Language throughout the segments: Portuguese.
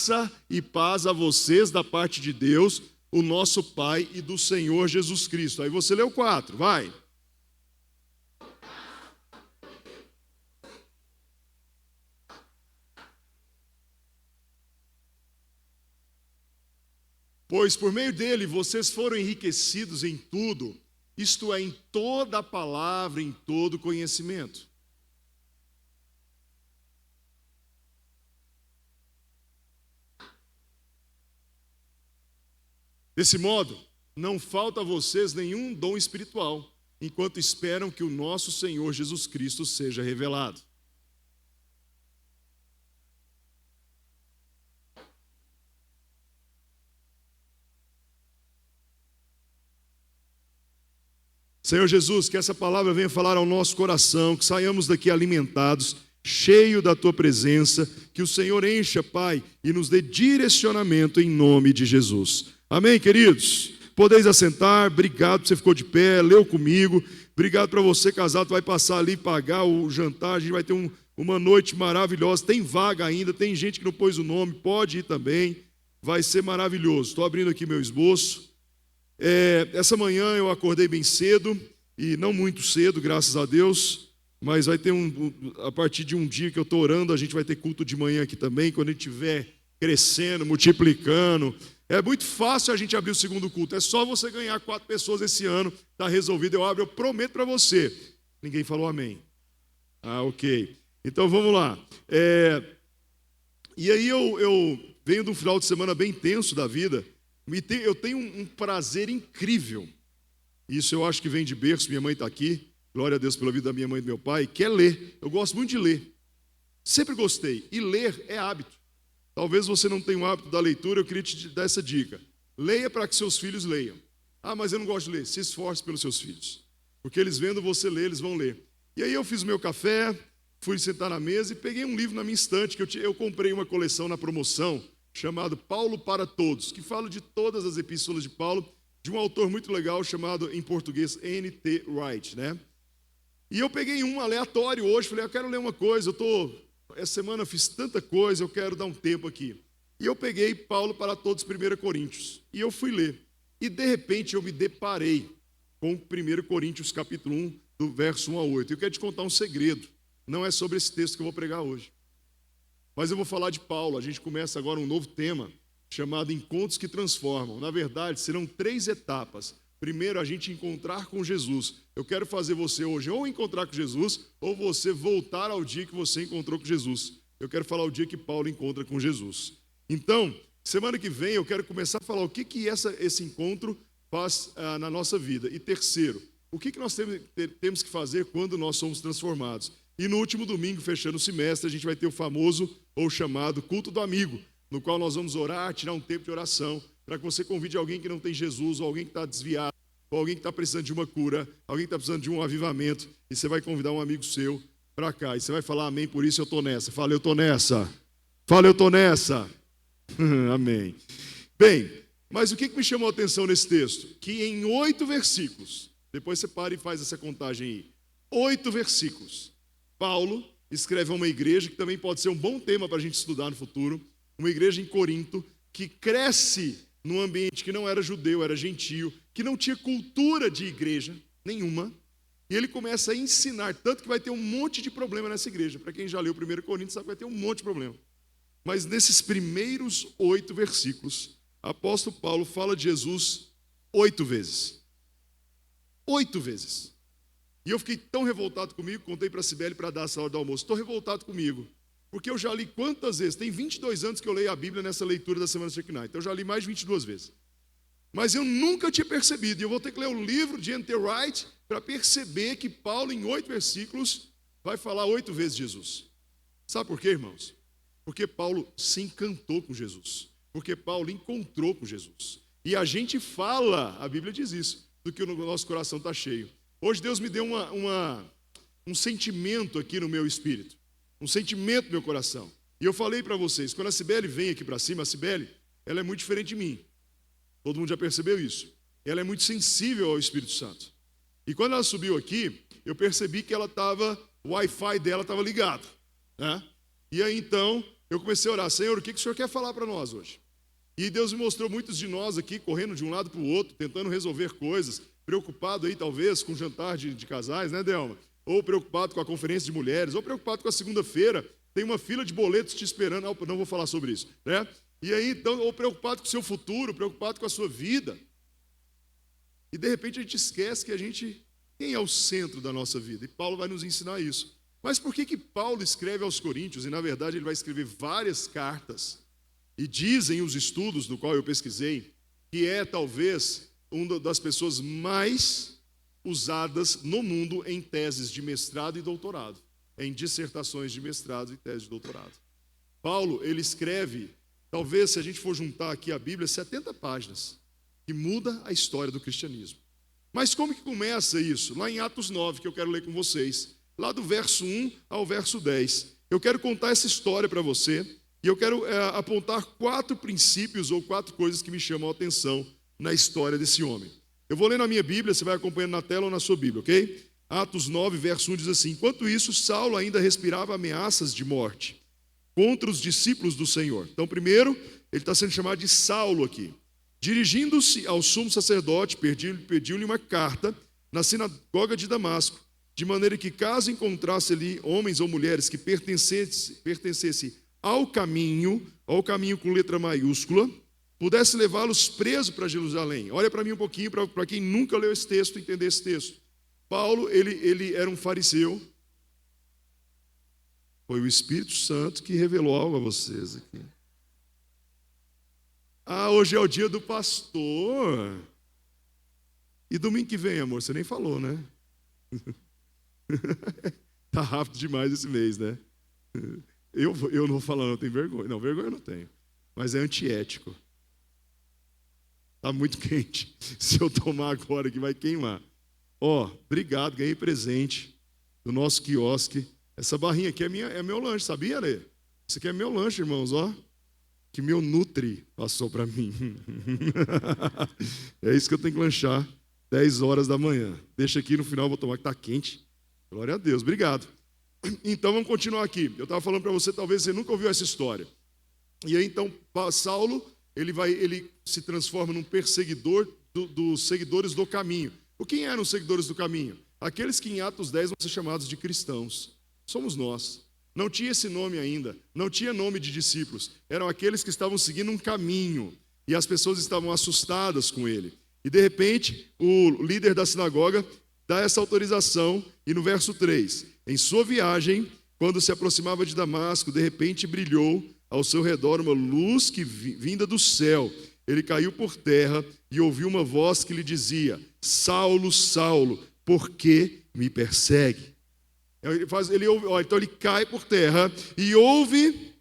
Graça e paz a vocês da parte de Deus, o nosso Pai e do Senhor Jesus Cristo. Aí você leu 4, vai. Pois por meio dele vocês foram enriquecidos em tudo, isto é, em toda a palavra, em todo conhecimento. Desse modo, não falta a vocês nenhum dom espiritual, enquanto esperam que o nosso Senhor Jesus Cristo seja revelado. Senhor Jesus, que essa palavra venha falar ao nosso coração, que saiamos daqui alimentados, cheio da Tua presença, que o Senhor encha, Pai, e nos dê direcionamento em nome de Jesus. Amém, queridos? Podeis assentar, obrigado, você ficou de pé, leu comigo, obrigado para você, casado, vai passar ali, pagar o jantar, a gente vai ter uma noite maravilhosa, tem vaga ainda, tem gente que não pôs o nome, pode ir também, vai ser maravilhoso. Estou abrindo aqui meu esboço. Essa manhã eu acordei bem cedo, e não muito cedo, graças a Deus, mas vai ter a partir de um dia que eu estou orando, a gente vai ter culto de manhã aqui também, quando a gente estiver crescendo, multiplicando. É muito fácil a gente abrir o segundo culto, é só você ganhar 4 pessoas esse ano, está resolvido, eu abro, eu prometo para você. Ninguém falou amém. Ah, ok. Então vamos lá. E aí eu venho de um final de semana bem tenso da vida, eu tenho um prazer incrível, isso eu acho que vem de berço, minha mãe está aqui, glória a Deus pela vida da minha mãe e do meu pai, que é ler, eu gosto muito de ler, sempre gostei, e ler é hábito. Talvez você não tenha o hábito da leitura, eu queria te dar essa dica. Leia para que seus filhos leiam. Ah, mas eu não gosto de ler. Se esforce pelos seus filhos. Porque eles vendo você ler, eles vão ler. E aí eu fiz o meu café, fui sentar na mesa e peguei um livro na minha estante, que eu comprei uma coleção na promoção, chamado Paulo para Todos, que fala de todas as epístolas de Paulo, de um autor muito legal chamado, em português, N.T. Wright, né? E eu peguei um aleatório hoje, falei, eu quero ler uma coisa, essa semana eu fiz tanta coisa, eu quero dar um tempo aqui. E eu peguei Paulo para Todos, 1 Coríntios, e eu fui ler. E de repente eu me deparei com 1 Coríntios capítulo 1, do verso 1 a 8. Eu quero te contar um segredo, não é sobre esse texto que eu vou pregar hoje. Mas eu vou falar de Paulo, a gente começa agora um novo tema, chamado Encontros que Transformam. Na verdade, serão 3 etapas. Primeiro, a gente encontrar com Jesus. Eu quero fazer você hoje ou encontrar com Jesus, ou você voltar ao dia que você encontrou com Jesus. Eu quero falar o dia que Paulo encontra com Jesus. Então, semana que vem eu quero começar a falar o que esse encontro faz na nossa vida. E terceiro, o que nós temos que fazer quando nós somos transformados. E no último domingo, fechando o semestre, a gente vai ter o famoso ou chamado culto do amigo, no qual nós vamos orar, tirar um tempo de oração, para que você convide alguém que não tem Jesus, ou alguém que está desviado, ou alguém que está precisando de uma cura, alguém que está precisando de um avivamento, e você vai convidar um amigo seu para cá, e você vai falar amém, por isso eu estou nessa. Fala, eu estou nessa. Fala, eu estou nessa. Amém. Bem, mas o que me chamou a atenção nesse texto? Que em 8 versículos, depois você para e faz essa contagem aí, 8 versículos, Paulo escreve a uma igreja, que também pode ser um bom tema para a gente estudar no futuro, uma igreja em Corinto, que cresce num ambiente que não era judeu, era gentio, que não tinha cultura de igreja nenhuma, e ele começa a ensinar, tanto que vai ter um monte de problema nessa igreja. Para quem já leu 1 Coríntios sabe que vai ter um monte de problema. Mas nesses primeiros 8 versículos, apóstolo Paulo fala de Jesus 8 vezes. 8 vezes. E eu fiquei tão revoltado comigo, contei para a Cibele para dar essa hora do almoço. Estou revoltado comigo, porque eu já li quantas vezes? Tem 22 anos que eu leio a Bíblia nessa leitura da Semana Shekinah. Então eu já li mais de 22 vezes. Mas eu nunca tinha percebido, e eu vou ter que ler o livro de N.T. Wright para perceber que Paulo, em 8 versículos, vai falar 8 vezes Jesus. Sabe por quê, irmãos? Porque Paulo se encantou com Jesus. Porque Paulo encontrou com Jesus. E a gente fala, a Bíblia diz isso, do que o nosso coração está cheio. Hoje Deus me deu um sentimento aqui no meu espírito. Um sentimento no meu coração. E eu falei para vocês, quando a Cibele vem aqui para cima, a Cibele, ela é muito diferente de mim. Todo mundo já percebeu isso. Ela é muito sensível ao Espírito Santo. E quando ela subiu aqui, eu percebi que o Wi-Fi dela estava ligado, né? E aí então, eu comecei a orar, Senhor, o que o Senhor quer falar para nós hoje? E Deus me mostrou muitos de nós aqui, correndo de um lado para o outro, tentando resolver coisas, preocupado aí talvez com o jantar de casais, né, Delma? Ou preocupado com a conferência de mulheres, ou preocupado com a segunda-feira, tem uma fila de boletos te esperando, não vou falar sobre isso, né? E aí, então, ou preocupado com o seu futuro, preocupado com a sua vida. E de repente a gente esquece que quem é o centro da nossa vida? E Paulo vai nos ensinar isso. Mas por que Paulo escreve aos Coríntios? E na verdade ele vai escrever várias cartas. E dizem os estudos do qual eu pesquisei, que é talvez uma das pessoas mais usadas no mundo em teses de mestrado e doutorado. Em dissertações de mestrado e teses de doutorado. Paulo, ele escreve, talvez se a gente for juntar aqui a Bíblia, 70 páginas. Que muda a história do cristianismo. Mas como que começa isso? Lá em Atos 9, que eu quero ler com vocês, lá do verso 1 ao verso 10. Eu quero contar essa história para você, e eu quero apontar 4 princípios ou 4 coisas que me chamam a atenção na história desse homem. Eu vou ler na minha Bíblia, você vai acompanhando na tela ou na sua Bíblia, ok? Atos 9, verso 1 diz assim: Enquanto isso, Saulo ainda respirava ameaças de morte contra os discípulos do Senhor. Então, primeiro, ele está sendo chamado de Saulo aqui. Dirigindo-se ao sumo sacerdote, pediu-lhe uma carta na sinagoga de Damasco, de maneira que, caso encontrasse ali homens ou mulheres que pertencessem ao caminho com letra maiúscula, pudesse levá-los presos para Jerusalém. Olha para mim um pouquinho, para quem nunca leu esse texto, entender esse texto. Paulo, ele era um fariseu. Foi o Espírito Santo que revelou algo a vocês aqui. Hoje é o dia do pastor. E domingo que vem, amor, você nem falou, né? Tá rápido demais esse mês, né? Eu não vou falar, não tenho vergonha. Não, vergonha eu não tenho. Mas é antiético. Tá muito quente. Se eu tomar agora que vai queimar. Obrigado, ganhei presente do nosso quiosque. Essa barrinha aqui é meu lanche, sabia, Lê? Isso aqui é meu lanche, irmãos, que meu Nutri passou para mim. É isso que eu tenho que lanchar 10 horas da manhã. Deixa aqui no final, vou tomar que está quente. Glória a Deus, obrigado. Então vamos continuar aqui. Eu estava falando para você, talvez você nunca ouviu essa história. E aí então Saulo, ele se transforma num perseguidor dos seguidores do caminho. Quem eram os seguidores do caminho? Aqueles que em Atos 10 vão ser chamados de cristãos. Somos nós. Não tinha esse nome ainda, não tinha nome de discípulos. Eram aqueles que estavam seguindo um caminho e as pessoas estavam assustadas com ele. E de repente, o líder da sinagoga dá essa autorização e no verso 3, em sua viagem, quando se aproximava de Damasco, de repente brilhou ao seu redor uma luz que vinda do céu. Ele caiu por terra e ouviu uma voz que lhe dizia: Saulo, Saulo, por que me persegue? Então ele cai por terra e ouve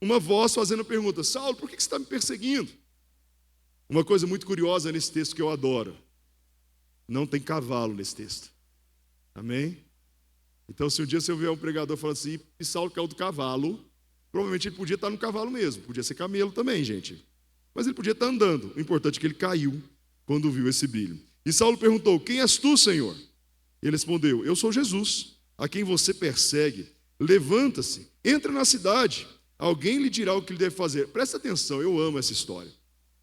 uma voz fazendo a pergunta: Saulo, por que você está me perseguindo? Uma coisa muito curiosa nesse texto que eu adoro: não tem cavalo nesse texto. Amém? Então, se um dia você ouvir um pregador falando assim, e Saulo caiu do cavalo, provavelmente ele podia estar no cavalo mesmo, podia ser camelo também, gente. Mas ele podia estar andando. O importante é que ele caiu quando viu esse brilho. E Saulo perguntou: quem és tu, Senhor? Ele respondeu: eu sou Jesus, a quem você persegue. Levanta-se, entra na cidade, alguém lhe dirá o que ele deve fazer. Presta atenção, eu amo essa história.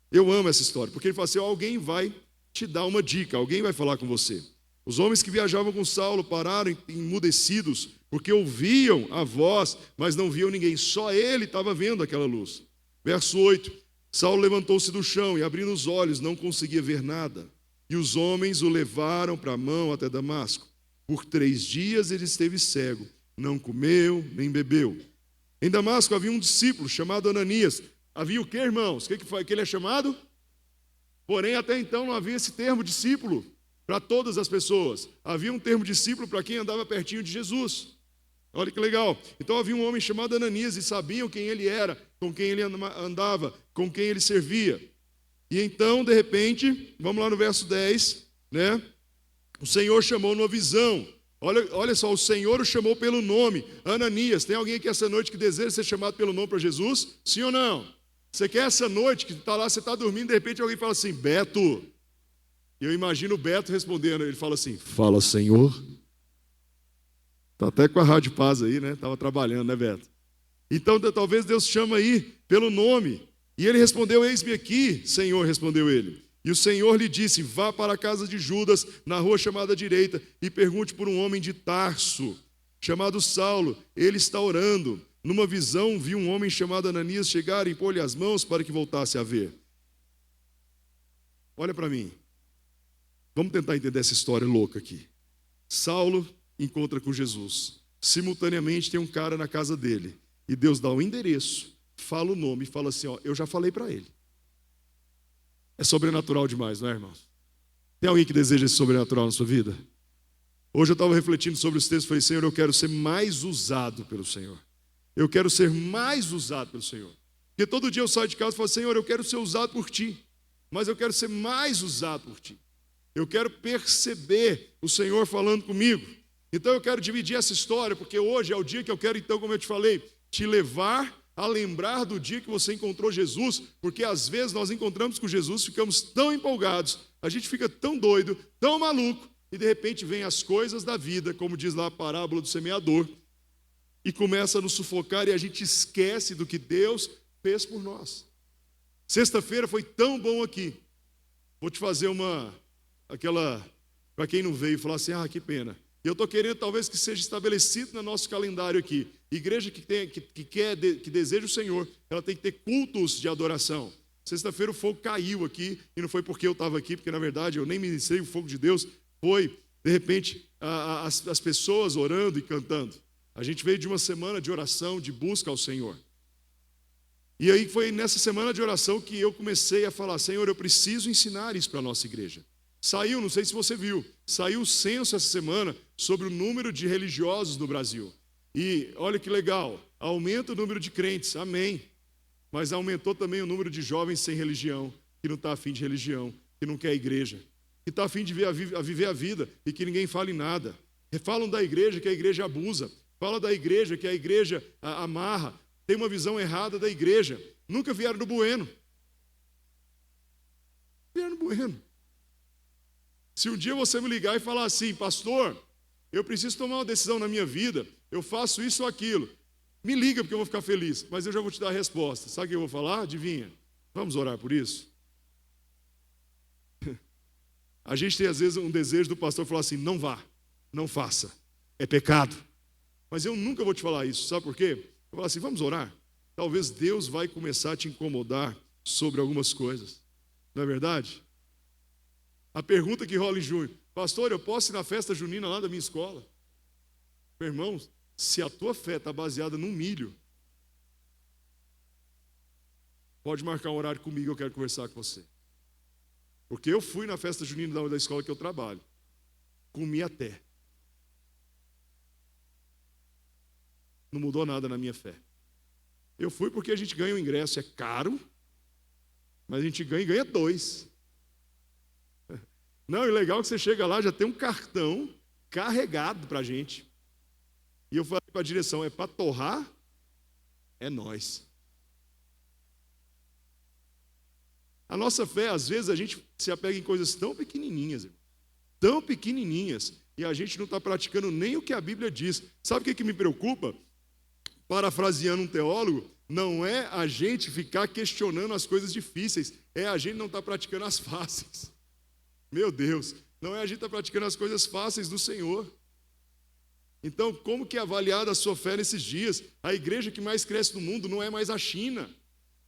Eu amo essa história, porque ele fala assim: alguém vai te dar uma dica, alguém vai falar com você. Os homens que viajavam com Saulo pararam emudecidos, porque ouviam a voz, mas não viam ninguém. Só ele estava vendo aquela luz. Verso 8: Saulo levantou-se do chão e, abrindo os olhos, não conseguia ver nada. E os homens o levaram para a mão até Damasco. Por 3 dias ele esteve cego, não comeu nem bebeu. Em Damasco havia um discípulo chamado Ananias. Havia o que, irmãos? O que ele é chamado? Porém, até então não havia esse termo discípulo para todas as pessoas. Havia um termo discípulo para quem andava pertinho de Jesus. Olha que legal. Então havia um homem chamado Ananias e sabiam quem ele era, com quem ele andava, com quem ele servia. E então, de repente, vamos lá no verso 10, né? O Senhor chamou numa visão. Olha só, o Senhor o chamou pelo nome, Ananias. Tem alguém aqui essa noite que deseja ser chamado pelo nome para Jesus? Sim ou não? Você quer essa noite que está lá, você está dormindo, de repente alguém fala assim: Beto. E eu imagino o Beto respondendo, ele fala assim: fala, Senhor. Está até com a Rádio Paz aí, né? Estava trabalhando, né, Beto? Então talvez Deus chama aí pelo nome. E ele respondeu: eis-me aqui, Senhor, respondeu ele. E o Senhor lhe disse: vá para a casa de Judas, na rua chamada direita, e pergunte por um homem de Tarso, chamado Saulo. Ele está orando. Numa visão, viu um homem chamado Ananias chegar e impor-lhe as mãos para que voltasse a ver. Olha para mim. Vamos tentar entender essa história louca aqui. Saulo encontra com Jesus. Simultaneamente tem um cara na casa dele. E Deus dá o endereço, fala o nome e fala assim: ó, eu já falei para ele. É sobrenatural demais, não é, irmãos? Tem alguém que deseja esse sobrenatural na sua vida? Hoje eu estava refletindo sobre os textos e falei: Senhor, eu quero ser mais usado pelo Senhor. Eu quero ser mais usado pelo Senhor. Porque todo dia eu saio de casa e falo: Senhor, eu quero ser usado por Ti. Mas eu quero ser mais usado por Ti. Eu quero perceber o Senhor falando comigo. Então eu quero dividir essa história, porque hoje é o dia que eu quero, então, como eu te falei, te levar a lembrar do dia que você encontrou Jesus, porque às vezes nós encontramos com Jesus, ficamos tão empolgados, a gente fica tão doido, tão maluco, e de repente vem as coisas da vida, como diz lá a parábola do semeador, e começa a nos sufocar e a gente esquece do que Deus fez por nós. Sexta-feira foi tão bom aqui. Vou te fazer para quem não veio, falar assim: ah, que pena. E eu estou querendo talvez que seja estabelecido no nosso calendário aqui. Igreja que deseja o Senhor, ela tem que ter cultos de adoração. Sexta-feira o fogo caiu aqui, e não foi porque eu estava aqui, porque na verdade eu nem ministrei o fogo de Deus, foi, de repente, as pessoas orando e cantando. A gente veio de uma semana de oração, de busca ao Senhor. E aí foi nessa semana de oração que eu comecei a falar: Senhor, eu preciso ensinar isso para a nossa igreja. Saiu, não sei se você viu, saiu o censo essa semana sobre o número de religiosos no Brasil. E olha que legal, aumenta o número de crentes, amém. Mas aumentou também o número de jovens sem religião, que não está afim de religião, que não quer igreja, que está afim de viver a vida e que ninguém fale nada. Falam da igreja que a igreja abusa, falam da igreja que a igreja amarra, tem uma visão errada da igreja. Nunca vieram no Bueno. Vieram no Bueno. Se um dia você me ligar e falar assim: pastor, eu preciso tomar uma decisão na minha vida, eu faço isso ou aquilo, me liga porque eu vou ficar feliz, mas eu já vou te dar a resposta. Sabe o que eu vou falar? Adivinha? Vamos orar por isso? A gente tem às vezes um desejo do pastor falar assim: não vá, não faça, é pecado. Mas eu nunca vou te falar isso, sabe por quê? Eu falo assim: vamos orar? Talvez Deus vai começar a te incomodar sobre algumas coisas, não é verdade? A pergunta que rola em junho: pastor, eu posso ir na festa junina lá da minha escola? Meu irmão, se a tua fé está baseada num milho, pode marcar um horário comigo, eu quero conversar com você. Porque eu fui na festa junina da escola que eu trabalho, comi até. Não mudou nada na minha fé. Eu fui porque a gente ganha o ingresso, é caro, mas a gente ganha 2. Não, e legal que você chega lá, já tem um cartão carregado para a gente. E eu falei para a direção: é para torrar? É nós. A nossa fé, às vezes, a gente se apega em coisas tão pequenininhas, e a gente não está praticando nem o que a Bíblia diz. Sabe o que me preocupa? Parafraseando um teólogo, não é a gente ficar questionando as coisas difíceis, é a gente não estar praticando as fáceis. Meu Deus, não é a gente estar praticando as coisas fáceis do Senhor. Então, como que é avaliada a sua fé nesses dias? A igreja que mais cresce no mundo não é mais a China.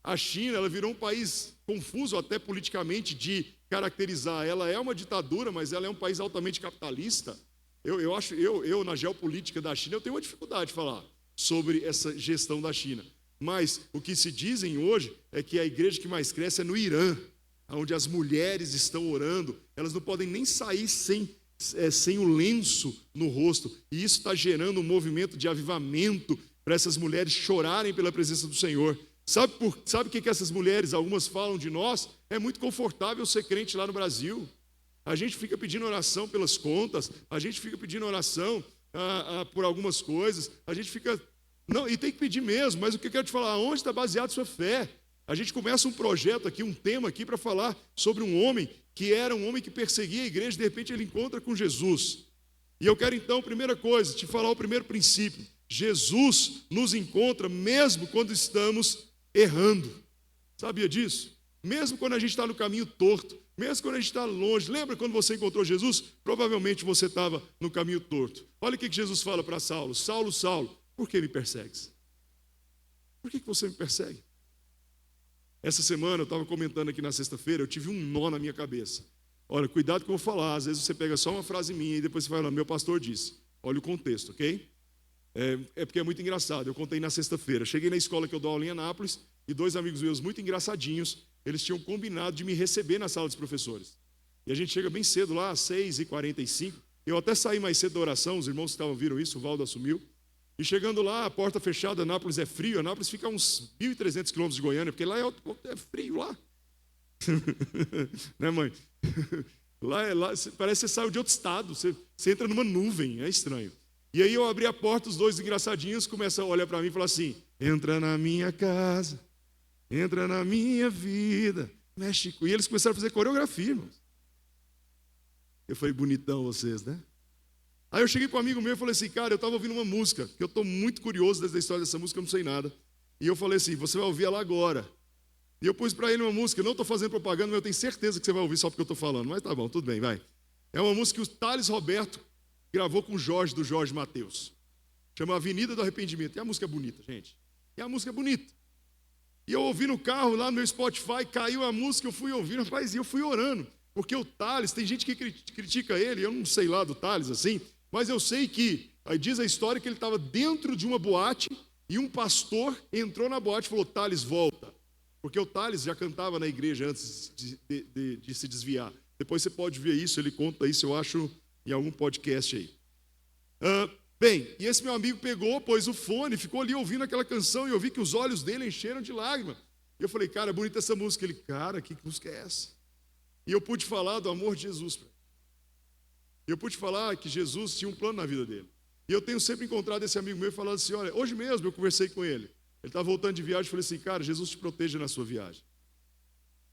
A China, ela virou um país confuso até politicamente de caracterizar. Ela é uma ditadura, mas ela é um país altamente capitalista. Eu na geopolítica da China, eu tenho uma dificuldade de falar sobre essa gestão da China. Mas o que se dizem hoje é que a igreja que mais cresce é no Irã, onde as mulheres estão orando, elas não podem nem sair sem o lenço no rosto, e isso está gerando um movimento de avivamento para essas mulheres chorarem pela presença do Senhor. Sabe o que essas mulheres, algumas falam de nós? É muito confortável ser crente lá no Brasil. A gente fica pedindo oração pelas contas, a gente fica pedindo oração por algumas coisas, a gente fica... Não, e tem que pedir mesmo, mas o que eu quero te falar, onde está baseado a sua fé? A gente começa um projeto aqui, um tema aqui para falar sobre um homem que era um homem que perseguia a igreja, de repente ele encontra com Jesus. E eu quero então, primeira coisa, te falar o primeiro princípio. Jesus nos encontra mesmo quando estamos errando. Sabia disso? Mesmo quando a gente está no caminho torto, mesmo quando a gente está longe. Lembra quando você encontrou Jesus? Provavelmente você estava no caminho torto. Olha o que Jesus fala para Saulo: Saulo, Saulo, por que me persegues? Por que você me persegue? Essa semana eu estava comentando aqui na sexta-feira, eu tive um nó na minha cabeça. Olha, cuidado que eu vou falar, às vezes você pega só uma frase minha e depois você vai lá, meu pastor disse. Olha o contexto, ok? É porque é muito engraçado, eu contei na sexta-feira. Cheguei na escola que eu dou aula em Anápolis e dois amigos meus muito engraçadinhos, eles tinham combinado de me receber na sala dos professores. E a gente chega bem cedo lá, às 6h45. Eu até saí mais cedo da oração, os irmãos que estavam viram isso, o Valdo assumiu. E chegando lá, a porta fechada, Anápolis é frio, Anápolis fica a uns 1.300 quilômetros de Goiânia, porque lá é frio lá. Né, mãe? Lá, parece que você saiu de outro estado, você entra numa nuvem, é estranho. E aí eu abri a porta, os dois engraçadinhos começam a olhar para mim e falar assim: entra na minha casa, entra na minha vida, mexe com... E eles começaram a fazer coreografia, irmãos. Eu falei: bonitão vocês, né? Aí eu cheguei para um amigo meu e falei assim: cara, eu estava ouvindo uma música, que eu estou muito curioso desde a história dessa música, eu não sei nada. E eu falei assim: você vai ouvir ela agora. E eu pus para ele uma música, não estou fazendo propaganda, mas eu tenho certeza que você vai ouvir só porque eu estou falando. Mas tá bom, tudo bem, vai. É uma música que o Thales Roberto gravou com o Jorge, do Jorge Mateus. Chama Avenida do Arrependimento. E a música é bonita, gente. E a música é bonita. E eu ouvi no carro, lá no meu Spotify, caiu a música, eu fui ouvindo, rapaz, e eu fui orando. Porque o Thales, tem gente que critica ele, eu não sei lá do Thales assim, mas eu sei que, aí diz a história que ele estava dentro de uma boate e um pastor entrou na boate e falou: Thales, volta. Porque o Thales já cantava na igreja antes de se desviar. Depois você pode ver isso, ele conta isso, eu acho, em algum podcast aí. Bem, e esse meu amigo pegou, pôs o fone, ficou ali ouvindo aquela canção e eu vi que os olhos dele encheram de lágrimas. E eu falei: cara, bonita essa música. Ele: cara, que música é essa? E eu pude falar do amor de Jesus. E eu pude falar que Jesus tinha um plano na vida dele. E eu tenho sempre encontrado esse amigo meu e falado assim: olha, hoje mesmo eu conversei com ele. Ele estava voltando de viagem e falei assim: cara, Jesus te proteja na sua viagem.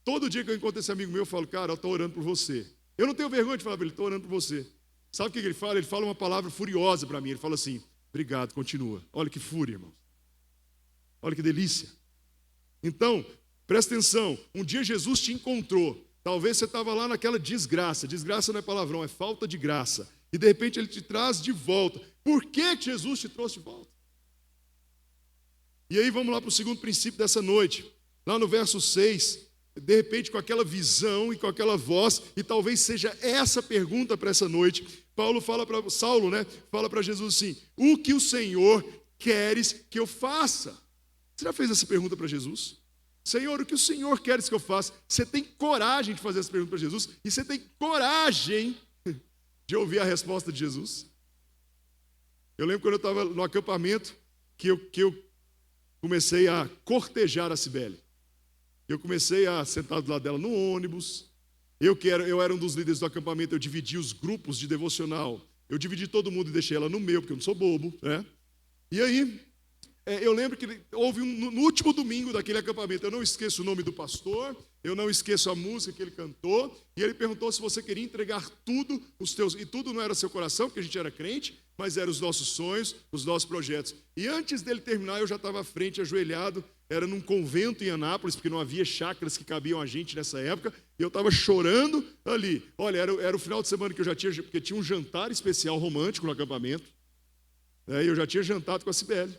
Todo dia que eu encontro esse amigo meu, eu falo: cara, eu estou orando por você. Eu não tenho vergonha de falar para ele: estou orando por você. Sabe o que ele fala? Ele fala uma palavra furiosa para mim. Ele fala assim: obrigado, continua. Olha que fúria, irmãos. Olha que delícia. Então, presta atenção. Um dia Jesus te encontrou. Talvez você estava lá naquela desgraça. Desgraça não é palavrão, é falta de graça. E de repente ele te traz de volta. Por que Jesus te trouxe de volta? E aí vamos lá para o segundo princípio dessa noite. Lá no verso 6, de repente com aquela visão e com aquela voz, e talvez seja essa pergunta para essa noite, Saulo, né, fala para Jesus assim: o que o Senhor queres que eu faça? Você já fez essa pergunta para Jesus? Senhor, o que o Senhor queres que eu faça? Você tem coragem de fazer essa pergunta para Jesus? E você tem coragem de ouvir a resposta de Jesus? Eu lembro quando eu estava no acampamento, que eu comecei a cortejar a Cibele. Eu comecei a sentar do lado dela no ônibus. Eu era um dos líderes do acampamento, eu dividi os grupos de devocional. Eu dividi todo mundo e deixei ela no meu, porque eu não sou bobo, né? E aí, eu lembro que houve no último domingo daquele acampamento, eu não esqueço o nome do pastor, eu não esqueço a música que ele cantou, e ele perguntou se você queria entregar tudo, e tudo não era seu coração, porque a gente era crente, mas eram os nossos sonhos, os nossos projetos. E antes dele terminar, eu já estava à frente, ajoelhado, era num convento em Anápolis, porque não havia chácaras que cabiam a gente nessa época, e eu estava chorando ali. Olha, era o final de semana que eu já tinha, porque tinha um jantar especial romântico no acampamento, e eu já tinha jantado com a Cibele.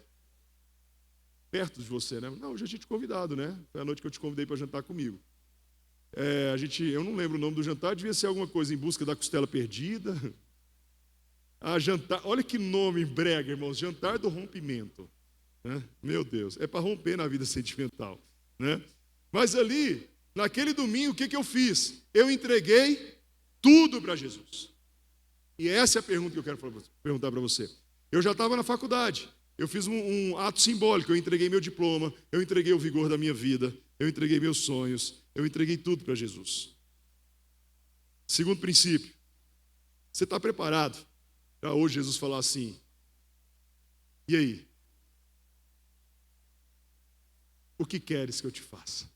Perto de você, né? Não, eu já tinha te convidado, né? Foi a noite que eu te convidei para jantar comigo. Eu não lembro o nome do jantar, devia ser alguma coisa em busca da costela perdida. Jantar, olha que nome brega, irmãos, jantar do rompimento. Né? Meu Deus, é para romper na vida sentimental. Né? Mas ali, naquele domingo, o que eu fiz? Eu entreguei tudo para Jesus. E essa é a pergunta que eu quero perguntar para você. Eu já estava na faculdade. Eu fiz um ato simbólico, eu entreguei meu diploma, eu entreguei o vigor da minha vida, eu entreguei meus sonhos, eu entreguei tudo para Jesus. Segundo princípio, você está preparado para hoje Jesus falar assim: e aí? O que queres que eu te faça?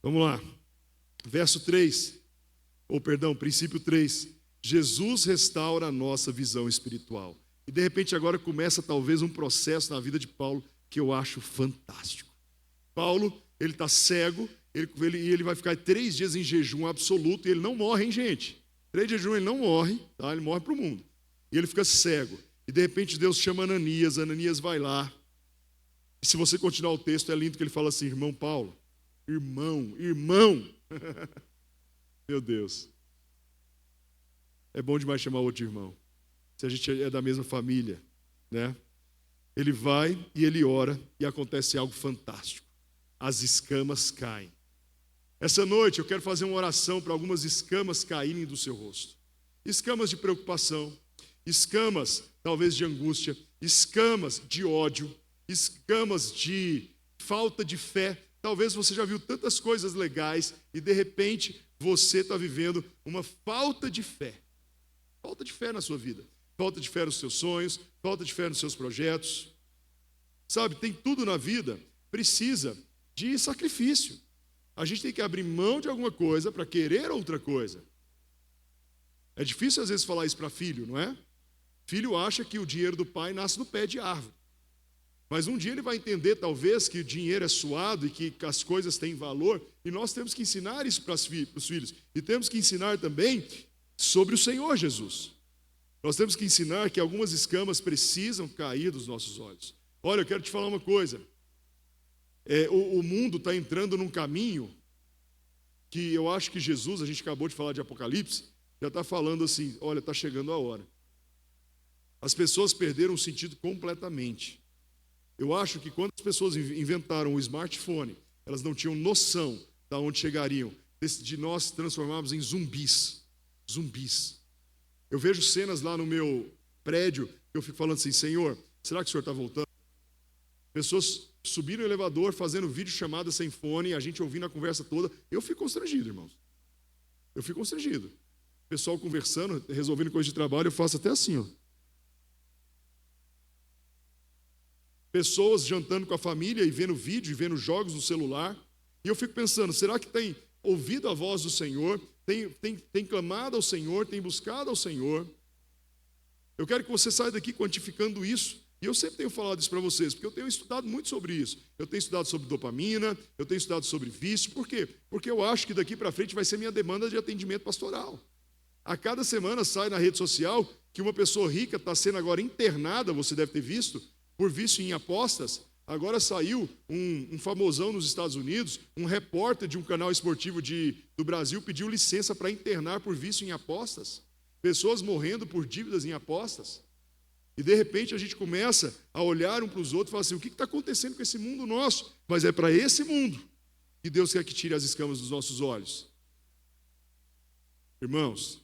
Vamos lá, verso 3, princípio 3. Jesus restaura a nossa visão espiritual. E de repente agora começa talvez um processo na vida de Paulo que eu acho fantástico. Paulo, ele está cego, ele vai ficar 3 dias em jejum absoluto e ele não morre, hein, gente? 3 dias de jejum ele não morre, tá? Ele morre para o mundo. E ele fica cego. E de repente Deus chama Ananias, Ananias vai lá. E se você continuar o texto, é lindo que ele fala assim, irmão Paulo, irmão, meu Deus. É bom demais chamar outro irmão. Se a gente é da mesma família, né? Ele vai e ele ora e acontece algo fantástico. As escamas caem. Essa noite eu quero fazer uma oração para algumas escamas caírem do seu rosto. Escamas de preocupação, escamas talvez de angústia, escamas de ódio, escamas de falta de fé. Talvez você já viu tantas coisas legais e de repente você está vivendo uma falta de fé. Falta de fé na sua vida. Falta de fé nos seus sonhos, falta de fé nos seus projetos. Sabe, tem tudo na vida, precisa de sacrifício. A gente tem que abrir mão de alguma coisa para querer outra coisa. É difícil às vezes falar isso para filho, não é? Filho acha que o dinheiro do pai nasce no pé de árvore. Mas um dia ele vai entender talvez que o dinheiro é suado e que as coisas têm valor. E nós temos que ensinar isso para os filhos. E temos que ensinar também sobre o Senhor Jesus. Nós temos que ensinar que algumas escamas precisam cair dos nossos olhos. Olha, eu quero te falar uma coisa. O mundo está entrando num caminho que eu acho que Jesus, a gente acabou de falar de Apocalipse, já está falando assim, olha, está chegando a hora. As pessoas perderam o sentido completamente. Eu acho que quando as pessoas inventaram o smartphone, elas não tinham noção de onde chegariam, de nós transformarmos em zumbis. Zumbis. Eu vejo cenas lá no meu prédio, que eu fico falando assim, Senhor, será que o Senhor está voltando? Pessoas subiram no elevador, fazendo videochamada sem fone, a gente ouvindo a conversa toda. Eu fico constrangido, irmãos. Eu fico constrangido. O pessoal conversando, resolvendo coisa de trabalho, eu faço até assim, ó. Pessoas jantando com a família e vendo vídeo e vendo jogos no celular. E eu fico pensando, será que tem ouvido a voz do Senhor? Tem clamado ao Senhor? Tem buscado ao Senhor? Eu quero que você saia daqui quantificando isso. E eu sempre tenho falado isso para vocês, porque eu tenho estudado muito sobre isso. Eu tenho estudado sobre dopamina, eu tenho estudado sobre vício. Por quê? Porque eu acho que daqui para frente vai ser minha demanda de atendimento pastoral. A cada semana sai na rede social que uma pessoa rica está sendo agora internada, você deve ter visto, por vício em apostas. Agora saiu um famosão nos Estados Unidos, um repórter de um canal esportivo do Brasil pediu licença para internar por vício em apostas. Pessoas morrendo por dívidas em apostas. E de repente a gente começa a olhar um para os outros e falar assim, o que está acontecendo com esse mundo nosso? Mas é para esse mundo que Deus quer que tire as escamas dos nossos olhos. Irmãos,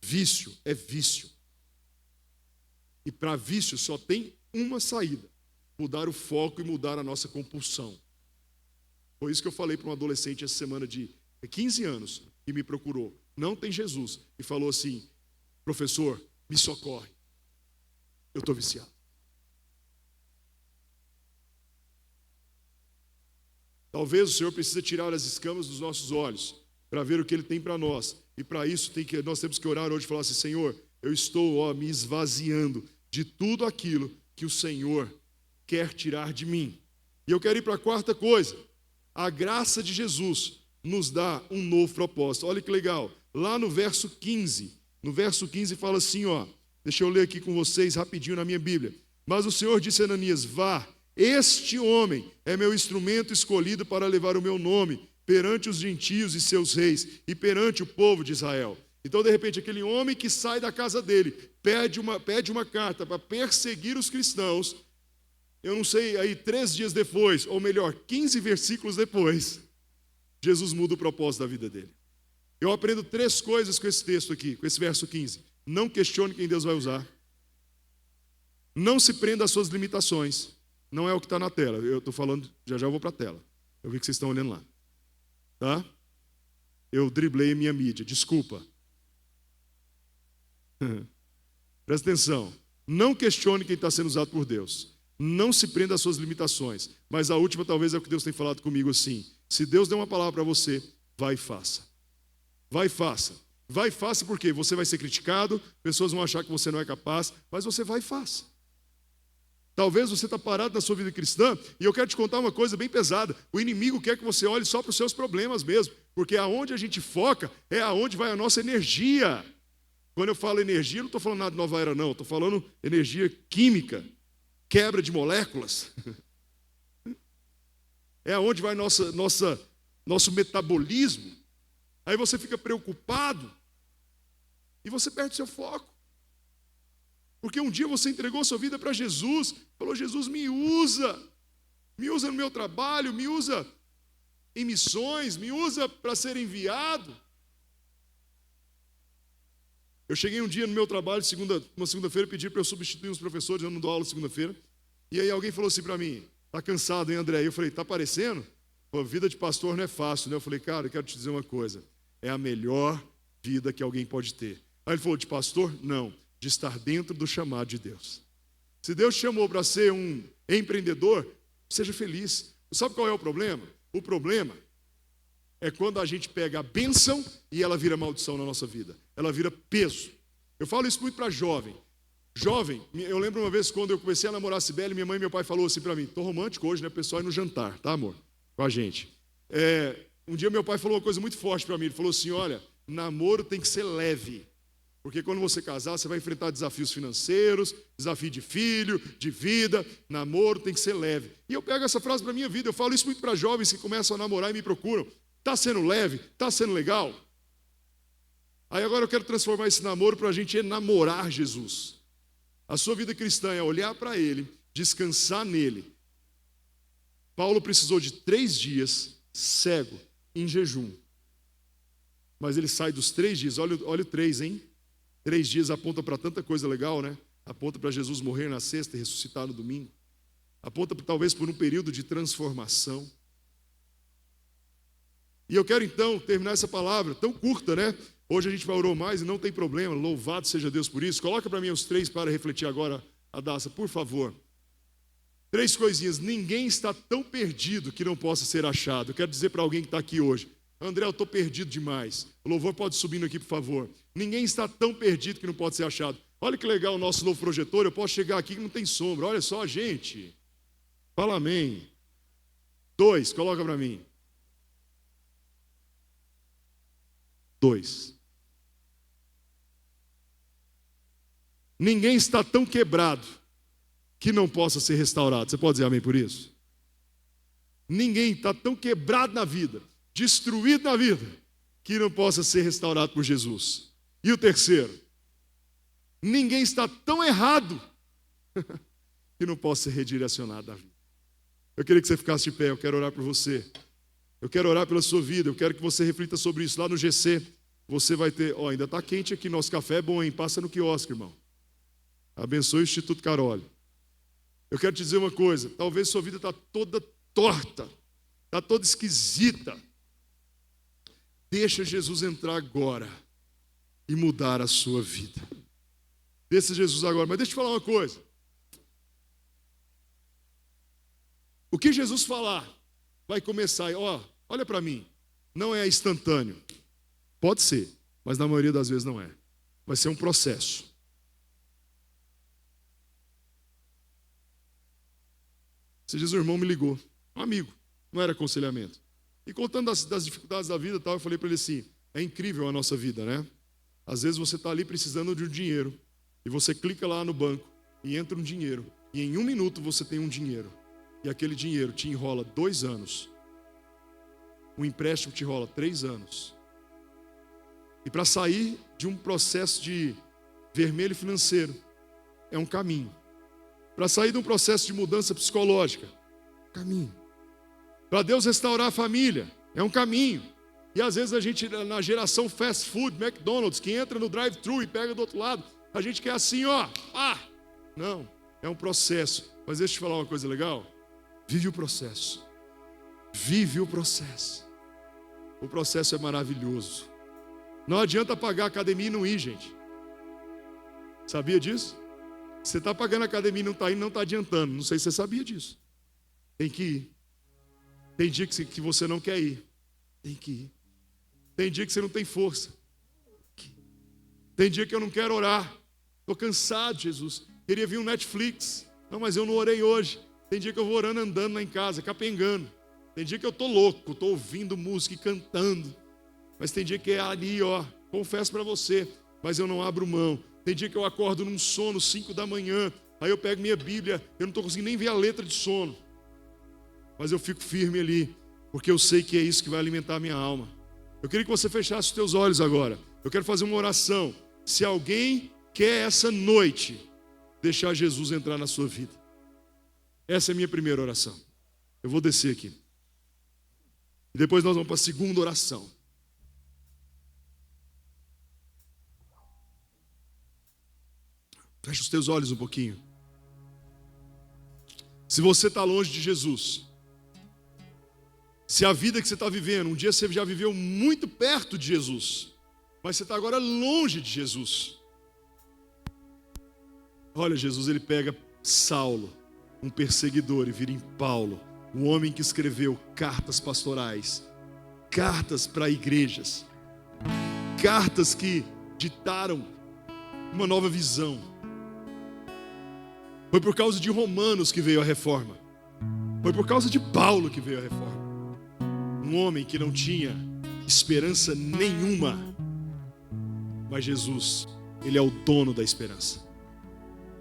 vício é vício. E para vício só tem uma saída: mudar o foco e mudar a nossa compulsão. Foi isso que eu falei para um adolescente essa semana de 15 anos, que me procurou, não tem Jesus, e falou assim, professor, me socorre, eu estou viciado. Talvez o Senhor precise tirar as escamas dos nossos olhos, para ver o que Ele tem para nós, e para isso nós temos que orar hoje e falar assim, Senhor, eu estou me esvaziando de tudo aquilo que o Senhor quer tirar de mim. E eu quero ir para a quarta coisa. A graça de Jesus nos dá um novo propósito. Olha que legal. Lá no verso 15. No verso 15 fala assim, ó. Deixa eu ler aqui com vocês rapidinho na minha Bíblia. Mas o Senhor disse a Ananias, vá, este homem é meu instrumento escolhido para levar o meu nome perante os gentios e seus reis e perante o povo de Israel. Então, de repente, aquele homem que sai da casa dele, pede uma carta para perseguir os cristãos. Eu não sei, aí 3 dias depois, ou melhor, 15 versículos depois, Jesus muda o propósito da vida dele. Eu aprendo 3 coisas com esse texto aqui, com esse verso 15. Não questione quem Deus vai usar. Não se prenda às suas limitações. Não é o que está na tela. Eu estou falando, já eu vou para a tela. Eu vi que vocês estão olhando lá. Tá? Eu driblei minha mídia, desculpa. Presta atenção. Não questione quem está sendo usado por Deus. Não se prenda às suas limitações. Mas a última talvez é o que Deus tem falado comigo assim. Se Deus deu uma palavra para você, vai e faça. Vai e faça. Vai e faça porque você vai ser criticado, pessoas vão achar que você não é capaz, mas você vai e faça. Talvez você está parado na sua vida cristã, e eu quero te contar uma coisa bem pesada. O inimigo quer que você olhe só para os seus problemas mesmo, porque aonde a gente foca é aonde vai a nossa energia. Quando eu falo energia, não estou falando nada de nova era não, estou falando energia química, quebra de moléculas. É aonde vai nosso metabolismo. Aí você fica preocupado e você perde seu foco. Porque um dia você entregou sua vida para Jesus, falou: Jesus, me usa no meu trabalho, me usa em missões, me usa para ser enviado. Eu cheguei um dia no meu trabalho, uma segunda-feira, pedi para eu substituir uns professores, eu não dou aula segunda-feira, e aí alguém falou assim para mim: tá cansado, hein, André? Eu falei: tá parecendo? A vida de pastor não é fácil, né? Eu falei: cara, eu quero te dizer uma coisa, é a melhor vida que alguém pode ter. Aí ele falou: de pastor? Não, de estar dentro do chamado de Deus. Se Deus te chamou para ser um empreendedor, seja feliz. Sabe qual é o problema? O problema é quando a gente pega a bênção e ela vira maldição na nossa vida. Ela vira peso. Eu falo isso muito para jovem. Jovem, eu lembro uma vez quando eu comecei a namorar a Cibele, minha mãe e meu pai falou assim para mim: tô romântico hoje, né? O pessoal ir no jantar, tá, amor? Com a gente. Um dia meu pai falou uma coisa muito forte para mim. Ele falou assim: olha, namoro tem que ser leve. Porque quando você casar, você vai enfrentar desafios financeiros, desafio de filho, de vida, namoro tem que ser leve. E eu pego essa frase para a minha vida, eu falo isso muito para jovens que começam a namorar e me procuram. Está sendo leve? Está sendo legal? Aí agora eu quero transformar esse namoro para a gente enamorar Jesus. A sua vida cristã é olhar para Ele, descansar nele. Paulo precisou de 3 dias cego, em jejum. Mas ele sai dos 3 dias, olha o 3, hein? 3 dias aponta para tanta coisa legal, né? Aponta para Jesus morrer na sexta e ressuscitar no domingo. Aponta talvez por um período de transformação. E eu quero então terminar essa palavra, tão curta, né? Hoje a gente orou mais e não tem problema, louvado seja Deus por isso. Coloca para mim os 3 para refletir agora, Adassa, por favor. 3 coisinhas. Ninguém está tão perdido que não possa ser achado. Eu quero dizer para alguém que está aqui hoje: André, eu estou perdido demais. O louvor pode subindo aqui, por favor. Ninguém está tão perdido que não pode ser achado. Olha que legal o nosso novo projetor. Eu posso chegar aqui que não tem sombra. Olha só, gente. Fala amém. 2, coloca para mim. 2. Ninguém está tão quebrado que não possa ser restaurado. Você pode dizer amém por isso? Ninguém está tão quebrado na vida, destruído na vida, que não possa ser restaurado por Jesus. E o terceiro, ninguém está tão errado que não possa ser redirecionado da vida. Eu queria que você ficasse de pé, eu quero orar por você. Eu quero orar pela sua vida, eu quero que você reflita sobre isso. Lá no GC, você vai ter, ainda está quente aqui, nosso café é bom, hein? Passa no quiosque, irmão. Abençoe o Instituto Caroli. Eu quero te dizer uma coisa, talvez sua vida está toda torta, está toda esquisita. Deixa Jesus entrar agora e mudar a sua vida. Deixa Jesus agora, mas deixa eu te falar uma coisa. O que Jesus falar vai começar, olha para mim, não é instantâneo. Pode ser, mas na maioria das vezes não é. Vai ser um processo. Esses dias o irmão me ligou, um amigo, não era aconselhamento. E contando das dificuldades da vida e tal, eu falei para ele assim: é incrível a nossa vida, né? Às vezes você está ali precisando de um dinheiro, e você clica lá no banco, e entra um dinheiro, e em 1 minuto você tem um dinheiro. E aquele dinheiro te enrola 2 anos. O empréstimo te enrola 3 anos. E para sair de um processo de vermelho financeiro, é um caminho. Para sair de um processo de mudança psicológica, caminho. Para Deus restaurar a família, é um caminho. E às vezes a gente, na geração fast food, McDonald's, que entra no drive-thru e pega do outro lado, a gente quer assim, não, é um processo. Mas deixa eu te falar uma coisa legal. Vive o processo. Vive o processo. O processo é maravilhoso. Não adianta pagar a academia e não ir, gente. Sabia disso? Você está pagando a academia e não está indo, não está adiantando. Não sei se você sabia disso. Tem que ir. Tem dia que você não quer ir. Tem que ir. Tem dia que você não tem força. Tem dia que eu não quero orar. Estou cansado, Jesus. Queria vir um Netflix. Não, mas eu não orei hoje. Tem dia que eu vou orando, andando lá em casa, capengando. Tem dia que eu estou louco, estou ouvindo música e cantando. Mas tem dia que é ali, ó, confesso para você, mas eu não abro mão. Tem dia que eu acordo num sono, 5 da manhã, aí eu pego minha Bíblia, eu não estou conseguindo nem ver a letra de sono. Mas eu fico firme ali, porque eu sei que é isso que vai alimentar a minha alma. Eu queria que você fechasse os teus olhos agora. Eu quero fazer uma oração. Se alguém quer essa noite deixar Jesus entrar na sua vida, essa é a minha primeira oração. Eu vou descer aqui. E depois nós vamos para a segunda oração. Fecha os teus olhos um pouquinho. Se você está longe de Jesus, se a vida que você está vivendo, um dia você já viveu muito perto de Jesus, mas você está agora longe de Jesus. Olha, Jesus, ele pega Saulo, um perseguidor, e vira em Paulo, um homem que escreveu cartas pastorais, cartas para igrejas, cartas que ditaram uma nova visão. Foi por causa de Romanos que veio a reforma. Foi por causa de Paulo que veio a reforma. Um homem que não tinha esperança nenhuma, mas Jesus, ele é o dono da esperança.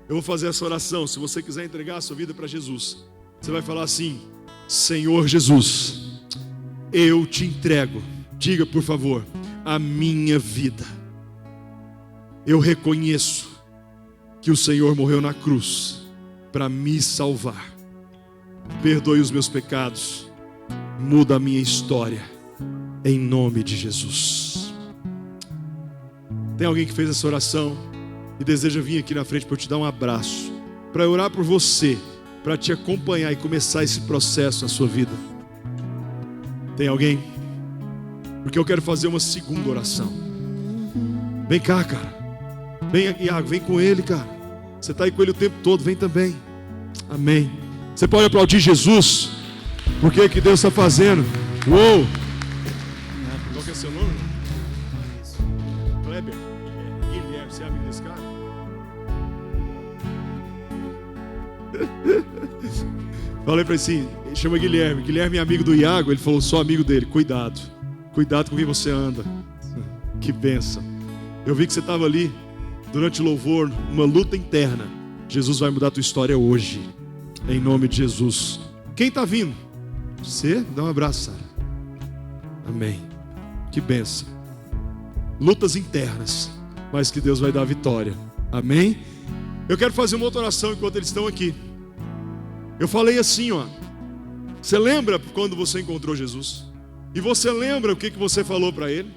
Eu vou fazer essa oração. Se você quiser entregar a sua vida para Jesus, você vai falar assim: Senhor Jesus, eu te entrego, diga por favor, a minha vida. Eu reconheço que o Senhor morreu na cruz para me salvar. Perdoe os meus pecados, muda a minha história, em nome de Jesus. Tem alguém que fez essa oração e deseja vir aqui na frente para eu te dar um abraço, para orar por você, para te acompanhar e começar esse processo na sua vida? Tem alguém? Porque eu quero fazer uma segunda oração. Vem cá, cara. Vem aqui, Iago, vem com ele, cara. Você está aí com ele o tempo todo, vem também. Amém. Você pode aplaudir Jesus, porque é que Deus está fazendo. Uou! Qual que é seu nome? Kleber? Guilherme, você é amigo desse cara? Falei para ele assim, ele chama Guilherme. Guilherme é amigo do Iago. Ele falou, sou amigo dele. Cuidado. Cuidado com quem você anda. Que bênção. Eu vi que você estava ali durante o louvor, uma luta interna. Jesus vai mudar a tua história hoje, em nome de Jesus. Quem está vindo? Você? Dá um abraço, Sara. Amém. Que bênção. Lutas internas, mas que Deus vai dar a vitória. Amém? Eu quero fazer uma outra oração enquanto eles estão aqui. Eu falei assim, ó. Você lembra quando você encontrou Jesus? E você lembra o que você falou para ele?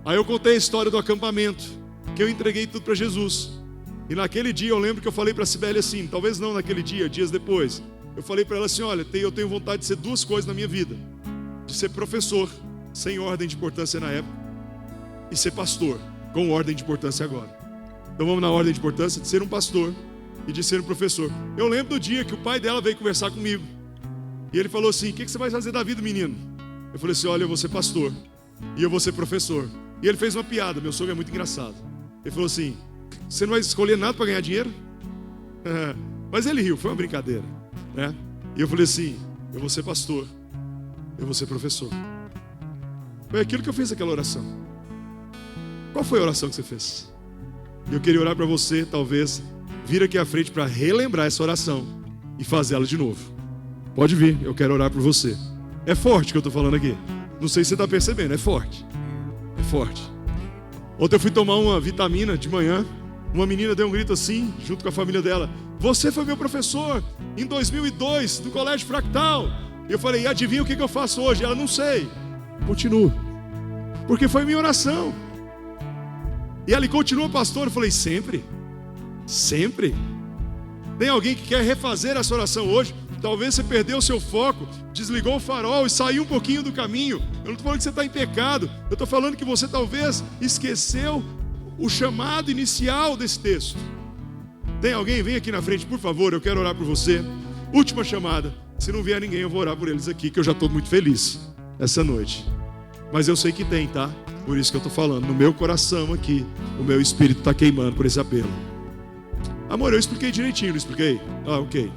Aí eu contei a história do acampamento, que eu entreguei tudo para Jesus. E naquele dia eu lembro que eu falei para a Cibele assim, talvez não naquele dia, dias depois. Eu falei para ela assim, olha, eu tenho vontade de ser duas coisas na minha vida. De ser professor, sem ordem de importância na época, e ser pastor, com ordem de importância agora. Então vamos na ordem de importância de ser um pastor e de ser um professor. Eu lembro do dia que o pai dela veio conversar comigo. E ele falou assim, o que você vai fazer da vida, menino? Eu falei assim, olha, eu vou ser pastor e eu vou ser professor. E ele fez uma piada, meu sogro é muito engraçado. Ele falou assim, você não vai escolher nada para ganhar dinheiro? Mas ele riu, foi uma brincadeira, né? E eu falei assim, eu vou ser pastor, eu vou ser professor. Foi aquilo que eu fiz aquela oração. Qual foi a oração que você fez? Eu queria orar para você, talvez, vir aqui à frente para relembrar essa oração e fazer ela de novo. Pode vir, eu quero orar por você. É forte o que eu estou falando aqui. Não sei se você está percebendo, é forte. É forte. Ontem eu fui tomar uma vitamina de manhã. Uma menina deu um grito assim, junto com a família dela. Você foi meu professor em 2002, no Colégio Fractal. E eu falei, e adivinha o que eu faço hoje? Ela, não sei. Continuo. Porque foi minha oração. E ela continua, pastor. Eu falei, sempre. Sempre. Tem alguém que quer refazer essa oração hoje? Talvez você perdeu o seu foco, desligou o farol e saiu um pouquinho do caminho. Eu não estou falando que você está em pecado. Eu estou falando que você talvez esqueceu o chamado inicial desse texto. Tem alguém? Vem aqui na frente, por favor. Eu quero orar por você. Última chamada. Se não vier ninguém, eu vou orar por eles aqui, que eu já estou muito feliz essa noite. Mas eu sei que tem, tá? Por isso que eu estou falando. No meu coração aqui, o meu espírito está queimando por esse apelo. Amor, eu expliquei direitinho, não expliquei? Ah, ok.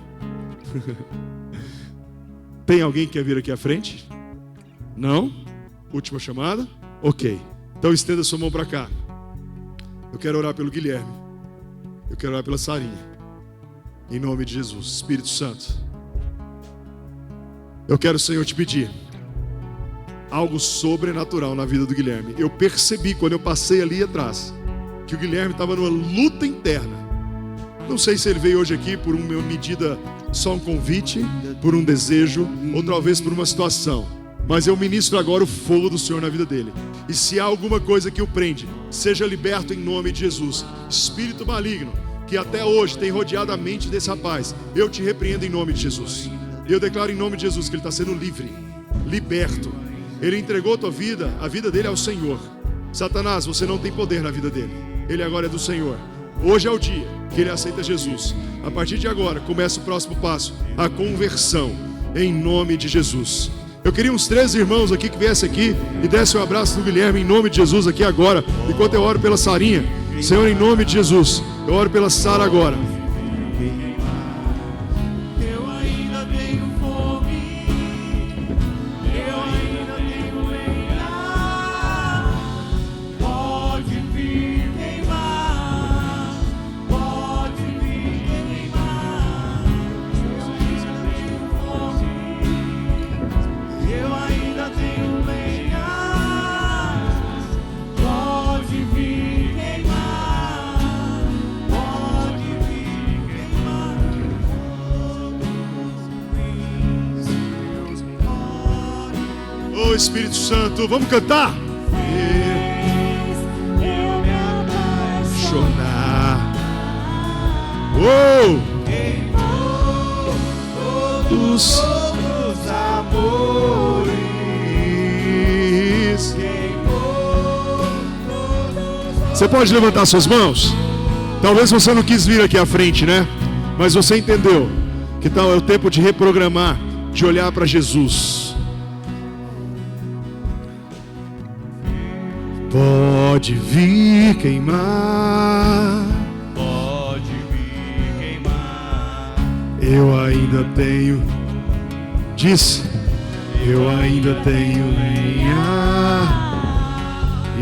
Tem alguém que quer vir aqui à frente? Não? Última chamada? Ok. Então estenda sua mão para cá. Eu quero orar pelo Guilherme. Eu quero orar pela Sarinha. Em nome de Jesus. Espírito Santo. Eu quero, Senhor, te pedir algo sobrenatural na vida do Guilherme. Eu percebi quando eu passei ali atrás que o Guilherme estava numa luta interna. Não sei se ele veio hoje aqui por uma medida, só um convite, por um desejo, ou talvez por uma situação. Mas eu ministro agora o fogo do Senhor na vida dele. E se há alguma coisa que o prende, seja liberto em nome de Jesus. Espírito maligno, que até hoje tem rodeado a mente desse rapaz, eu te repreendo em nome de Jesus. Eu declaro em nome de Jesus que ele está sendo livre, liberto. Ele entregou a vida dele ao Senhor. Satanás, você não tem poder na vida dele. Ele agora é do Senhor. Hoje é o dia que ele aceita Jesus. A partir de agora, começa o próximo passo, a conversão, em nome de Jesus. Eu queria uns 3 irmãos aqui que viessem aqui e dessem um abraço no Guilherme, em nome de Jesus, aqui agora, enquanto eu oro pela Sarinha. Senhor, em nome de Jesus, eu oro pela Sara agora. Oh, Espírito Santo, vamos cantar? Eu me apaixonar. Oh! Todos os amores. Você pode levantar suas mãos? Talvez você não quis vir aqui à frente, né? Mas você entendeu que tal é o tempo de reprogramar, de olhar para Jesus. Pode vir queimar, pode vir queimar. Eu ainda tenho, diz, eu ainda tenho lenha,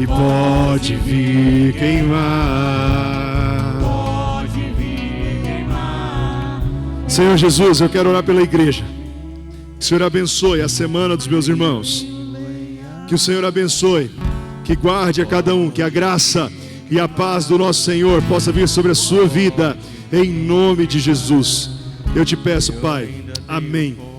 e pode vir queimar. Pode vir queimar. Senhor Jesus, eu quero orar pela igreja. Que o Senhor abençoe a semana dos meus irmãos. Que o Senhor abençoe, que guarde a cada um, que a graça e a paz do nosso Senhor possa vir sobre a sua vida, em nome de Jesus. Eu te peço, Pai, amém.